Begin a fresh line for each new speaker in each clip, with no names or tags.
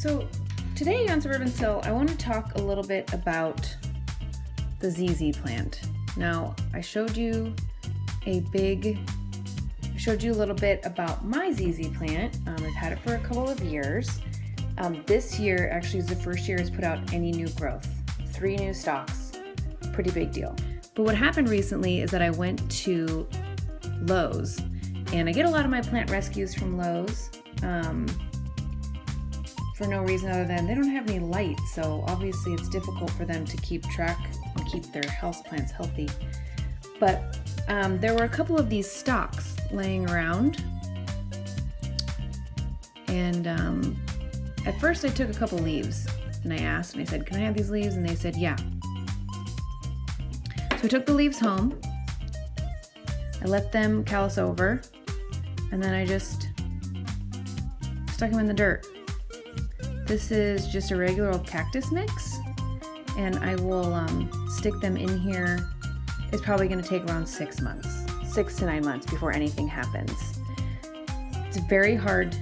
So today on Suburban Sill, I want to talk a little bit about the ZZ plant. Now, I showed you a little bit about my ZZ plant. I've had it for a couple of years. This year actually is the first year it's put out any new growth. 3 new stalks, pretty big deal. But what happened recently is that I went to Lowe's, and I get a lot of my plant rescues from Lowe's for no reason other than they don't have any light, so obviously it's difficult for them to keep track and keep their houseplants healthy. But there were a couple of these stalks laying around, and at first I took a couple leaves and I asked and I said, "Can I have these leaves?" And they said, "Yeah." So I took the leaves home, I let them callus over, and then I just stuck them in the dirt. This is just a regular old cactus mix, and I will stick them in here. It's probably going to take around 6 to 9 months before anything happens. It's very hard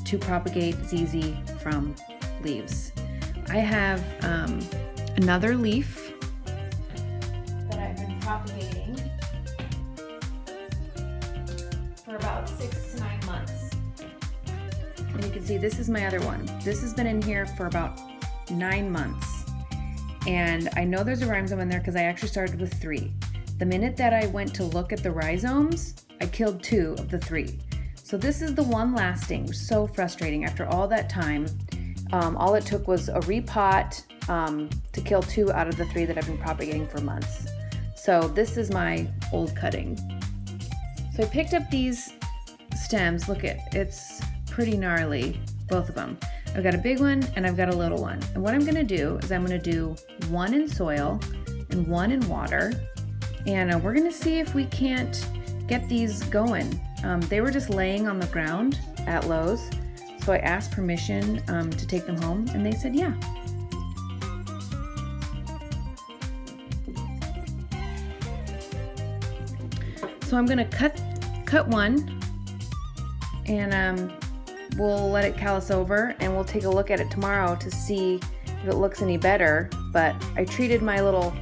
to propagate ZZ from leaves. I have another leaf that I've been propagating for about 6 to 9 months. And you can see this is my other one. This has been in here for about 9 months. And I know there's a rhizome in there because I actually started with 3. The minute that I went to look at the rhizomes, I killed 2 of the 3. So this is the one lasting. So frustrating after all that time. All it took was a repot to kill 2 out of the 3 that I've been propagating for months. So this is my old cutting. So I picked up these stems. Look at it's pretty gnarly, both of them. I've got a big one and I've got a little one. And what I'm gonna do is I'm gonna do one in soil and one in water. And we're gonna see if we can't get these going. They were just laying on the ground at Lowe's. So I asked permission to take them home and they said, yeah. So I'm gonna cut one and we'll let it callus over and we'll take a look at it tomorrow to see if it looks any better. But I treated my little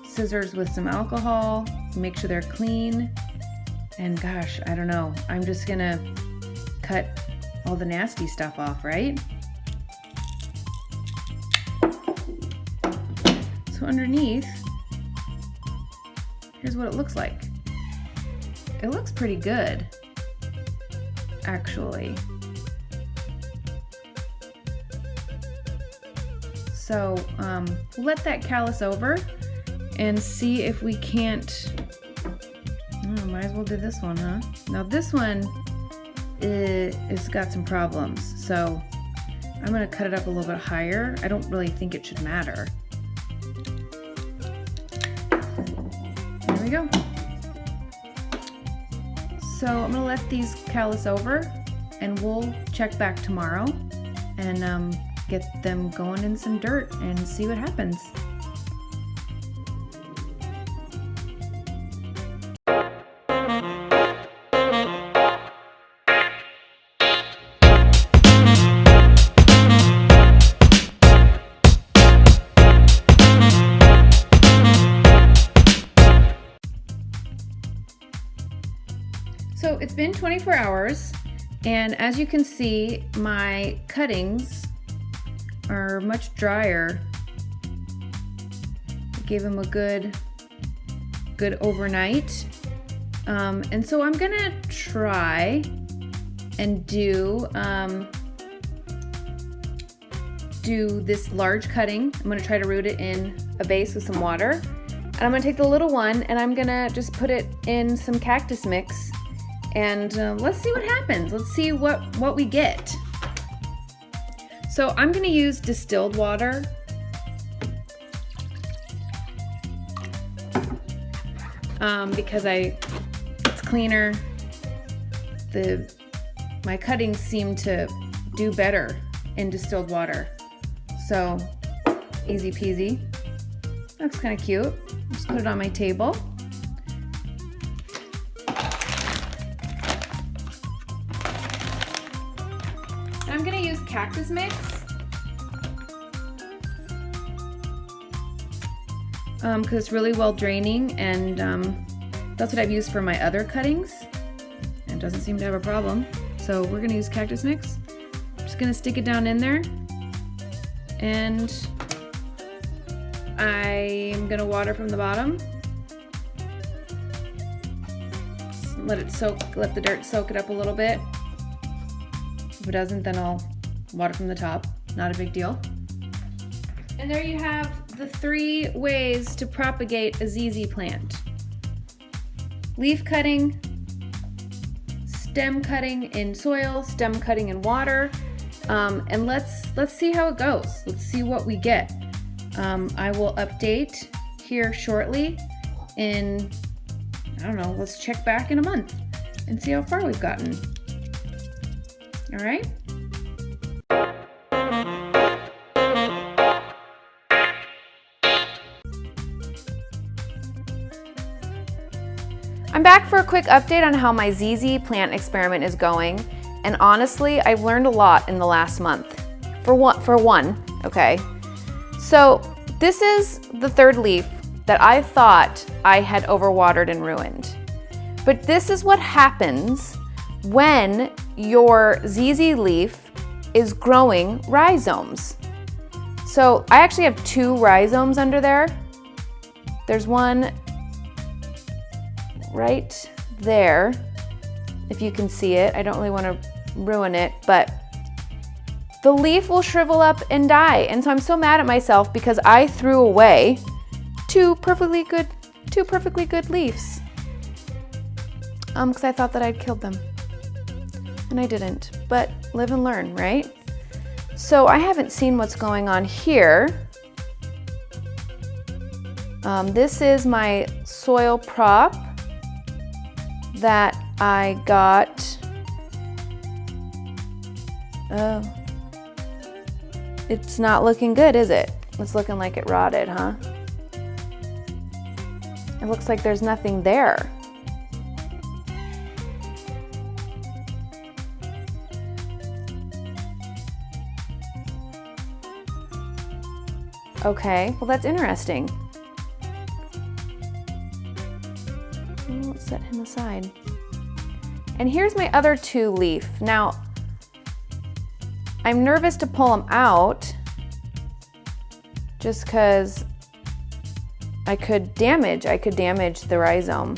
scissors with some alcohol, make sure they're clean. And gosh, I don't know. I'm just gonna cut all the nasty stuff off, right? So underneath, here's what it looks like. It looks pretty good, actually. So we'll let that callus over and see if we can't, might as well do this one, huh? Now this one it's got some problems, so I'm gonna cut it up a little bit higher. I don't really think it should matter. There we go. So I'm gonna let these callus over and we'll check back tomorrow and get them going in some dirt and see what happens. So it's been 24 hours, and as you can see, my cuttings are much drier. I gave them a good overnight. And so I'm gonna try and do this large cutting. I'm gonna try to root it in a vase with some water. And I'm gonna take the little one and I'm gonna just put it in some cactus mix. And let's see what happens. Let's see what we get. So I'm gonna use distilled water. Because it's cleaner. My cuttings seem to do better in distilled water. So easy peasy. Looks kind of cute. Just put it on my table. I'm gonna use cactus mix because it's really well draining, and that's what I've used for my other cuttings, and it doesn't seem to have a problem. So we're gonna use cactus mix. I'm just gonna stick it down in there, and I'm gonna water from the bottom. Let it soak, let the dirt soak it up a little bit. If it doesn't, then I'll water from the top. Not a big deal. And there you have the 3 ways to propagate a ZZ plant. Leaf cutting, stem cutting in soil, stem cutting in water, and let's see how it goes. Let's see what we get. I will update here shortly in, I don't know, let's check back in a month and see how far we've gotten. All right? I'm back for a quick update on how my ZZ plant experiment is going, and honestly, I've learned a lot in the last month. For one, okay? So this is the 3rd leaf that I thought I had overwatered and ruined. But this is what happens when your ZZ leaf is growing rhizomes. So I actually have 2 rhizomes under there. There's one right there, if you can see it. I don't really want to ruin it, but the leaf will shrivel up and die. And so I'm so mad at myself because I threw away 2 perfectly good leaves. Because I thought that I'd killed them. And I didn't, but live and learn, right? So I haven't seen what's going on here. This is my soil prop that I got. It's not looking good, is it? It's looking like it rotted, huh? It looks like there's nothing there. Okay, well that's interesting. Let's set him aside. And here's my other 2 leaf. Now, I'm nervous to pull them out just because I could damage the rhizome.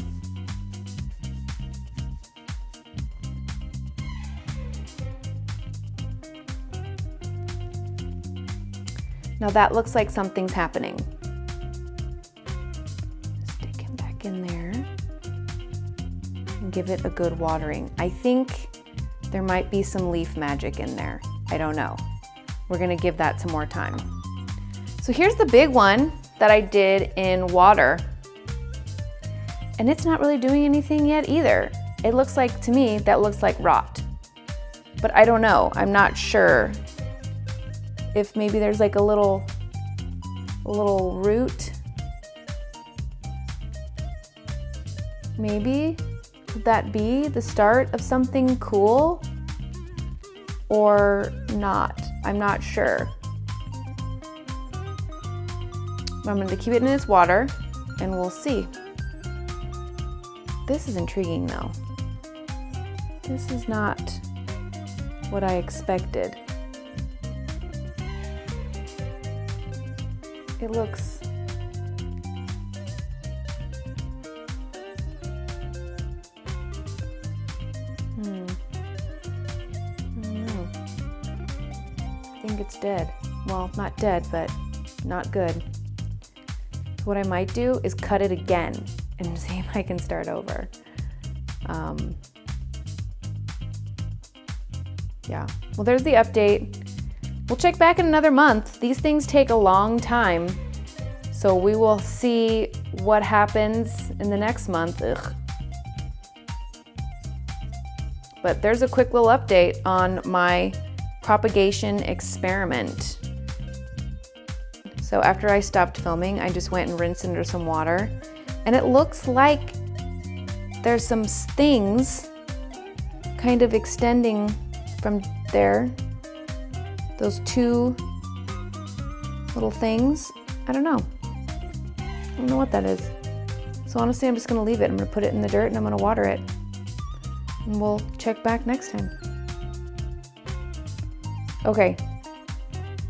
Now that looks like something's happening. Stick him back in there and give it a good watering. I think there might be some leaf magic in there. I don't know. We're gonna give that some more time. So here's the big one that I did in water. And it's not really doing anything yet either. It looks like, to me, that looks like rot. But I don't know, I'm not sure if maybe there's like a little root. Maybe, could that be the start of something cool? Or not, I'm not sure. I'm going to keep it in its water and we'll see. This is intriguing though. This is not what I expected. It looks I think it's dead. Well, not dead, but not good. So what I might do is cut it again and see if I can start over. Yeah, well, there's the update. We'll check back in another month. These things take a long time, so we will see what happens in the next month. Ugh. But there's a quick little update on my propagation experiment. So after I stopped filming, I just went and rinsed under some water, and it looks like there's some things kind of extending from there. Those two little things. I don't know. don't know what that is. So honestly, I'm just gonna leave it. I'm gonna put it in the dirt and I'm gonna water it. And we'll check back next time. Okay,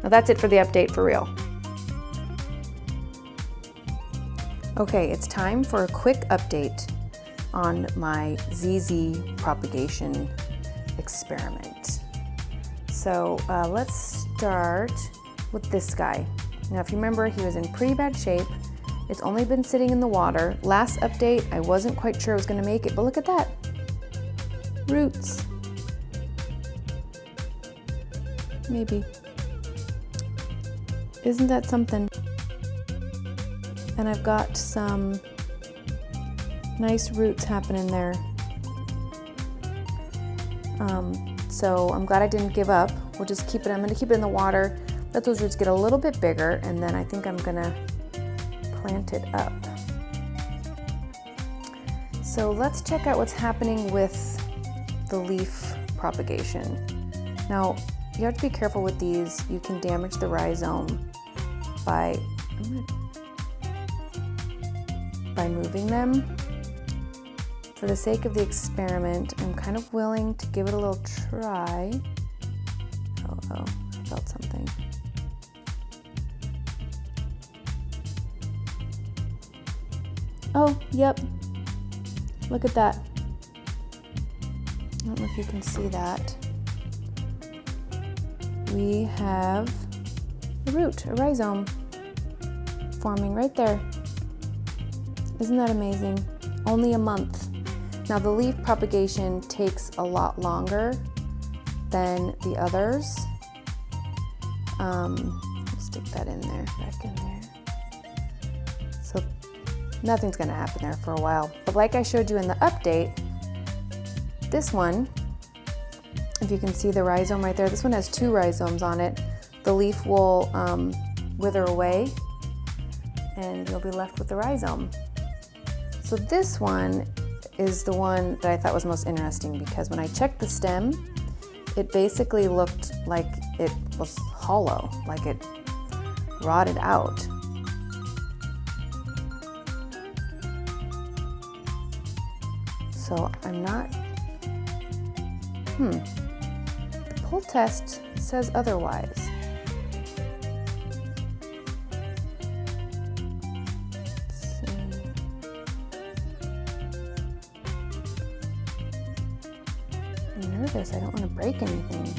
now that's it for the update for real. Okay, it's time for a quick update on my ZZ propagation experiment. So let's start with this guy. Now, if you remember, he was in pretty bad shape. It's only been sitting in the water. Last update, I wasn't quite sure I was gonna make it, but look at that. Roots. Maybe. Isn't that something? And I've got some nice roots happening there. So I'm glad I didn't give up. We'll just keep it, I'm gonna keep it in the water, let those roots get a little bit bigger, and then I think I'm gonna plant it up. So let's check out what's happening with the leaf propagation. Now, you have to be careful with these. You can damage the rhizome by moving them. For the sake of the experiment, I'm kind of willing to give it a little try. Oh, I felt something. Oh, yep. Look at that. I don't know if you can see that. We have a root, a rhizome, forming right there. Isn't that amazing? Only a month. Now, the leaf propagation takes a lot longer than the others. Stick that in there, back in there. So nothing's gonna happen there for a while. But like I showed you in the update, this one, if you can see the rhizome right there, this one has 2 rhizomes on it. The leaf will wither away and you'll be left with the rhizome. So this one is the one that I thought was most interesting because when I checked the stem, it basically looked like it was hollow, like it rotted out. So I'm not, the pull test says otherwise. I'm nervous, I don't want to break anything.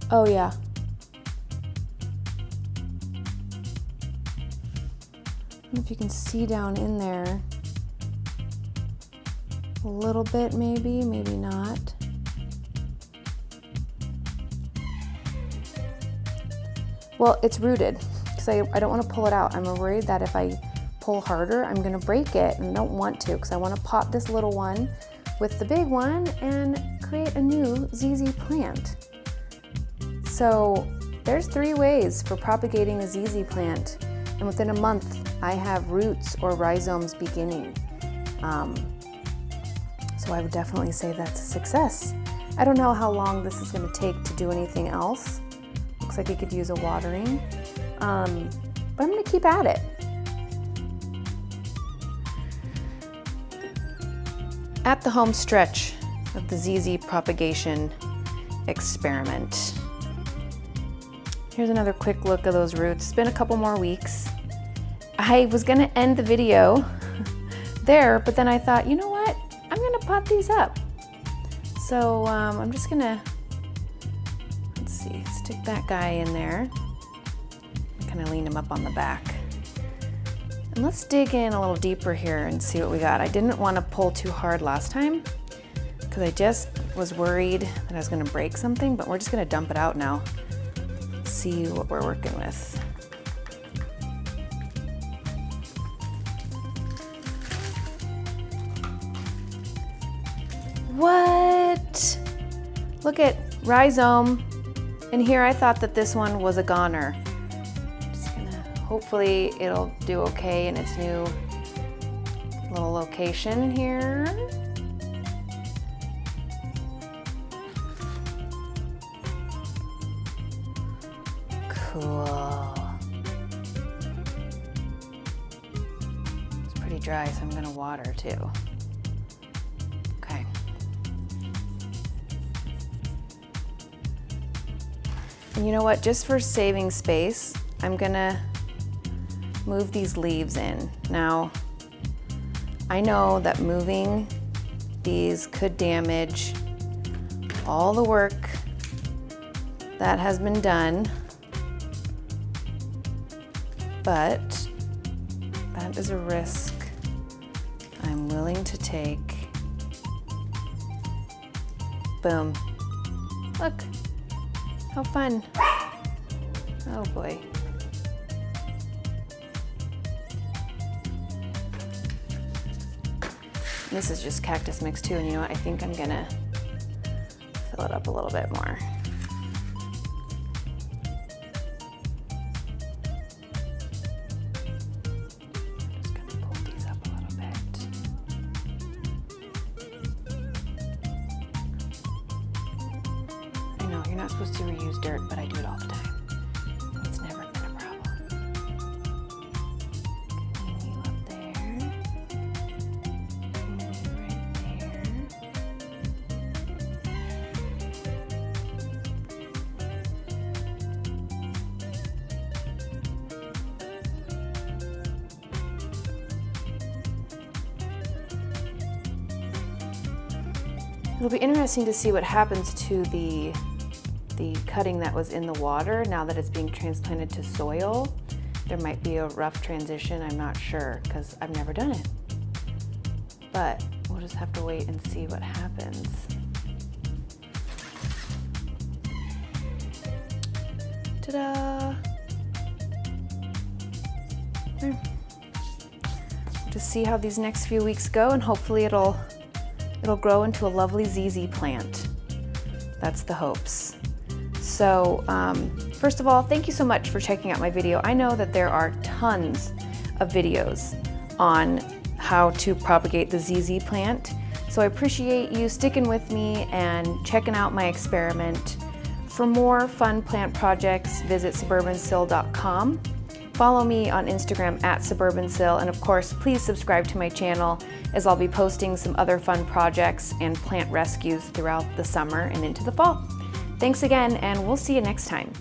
Oh yeah. I don't know if you can see down in there. A little bit maybe, maybe not. Well, it's rooted because I don't want to pull it out. I'm worried that if I pull harder, I'm gonna break it, and I don't want to because I want to pot this little one with the big one and create a new ZZ plant. So there's 3 ways for propagating a ZZ plant, and within a month I have roots or rhizomes beginning. So I would definitely say that's a success. I don't know how long this is going to take to do anything else. Looks like it could use a watering, but I'm going to keep at it. At the home stretch of the ZZ propagation experiment. Here's another quick look of those roots. It's been a couple more weeks. I was gonna end the video there, but then I thought, you know what? I'm gonna pot these up. So I'm just gonna, let's see, stick that guy in there. Kind of lean him up on the back. And let's dig in a little deeper here and see what we got. I didn't want to pull too hard last time because I just was worried that I was gonna break something, but we're just gonna dump it out now. See what we're working with. What? Look at rhizome. And here I thought that this one was a goner. Just gonna, hopefully it'll do okay in its new little location here. Cool. dry, so I'm gonna water too. Okay. And you know what, just for saving space, I'm gonna move these leaves in. Now, I know that moving these could damage all the work that has been done, but that is a risk I'm willing to take. Boom. Look, how fun. Oh boy. This is just cactus mix too, and you know what? I think I'm gonna fill it up a little bit more. Just gonna pull these up a little bit. I know, you're not supposed to reuse dirt, but I do it all the time. It's never been a problem. Getting you up there. It'll be interesting to see what happens to the cutting that was in the water now that it's being transplanted to soil. There might be a rough transition, I'm not sure, because I've never done it. But we'll just have to wait and see what happens. Ta-da! There. Just see how these next few weeks go, and hopefully it'll grow into a lovely ZZ plant. That's the hopes. So first of all, thank you so much for checking out my video. I know that there are tons of videos on how to propagate the ZZ plant. So I appreciate you sticking with me and checking out my experiment. For more fun plant projects, visit suburbansyl.com. Follow me on Instagram at suburbansyl, and of course, please subscribe to my channel as I'll be posting some other fun projects and plant rescues throughout the summer and into the fall. Thanks again, and we'll see you next time.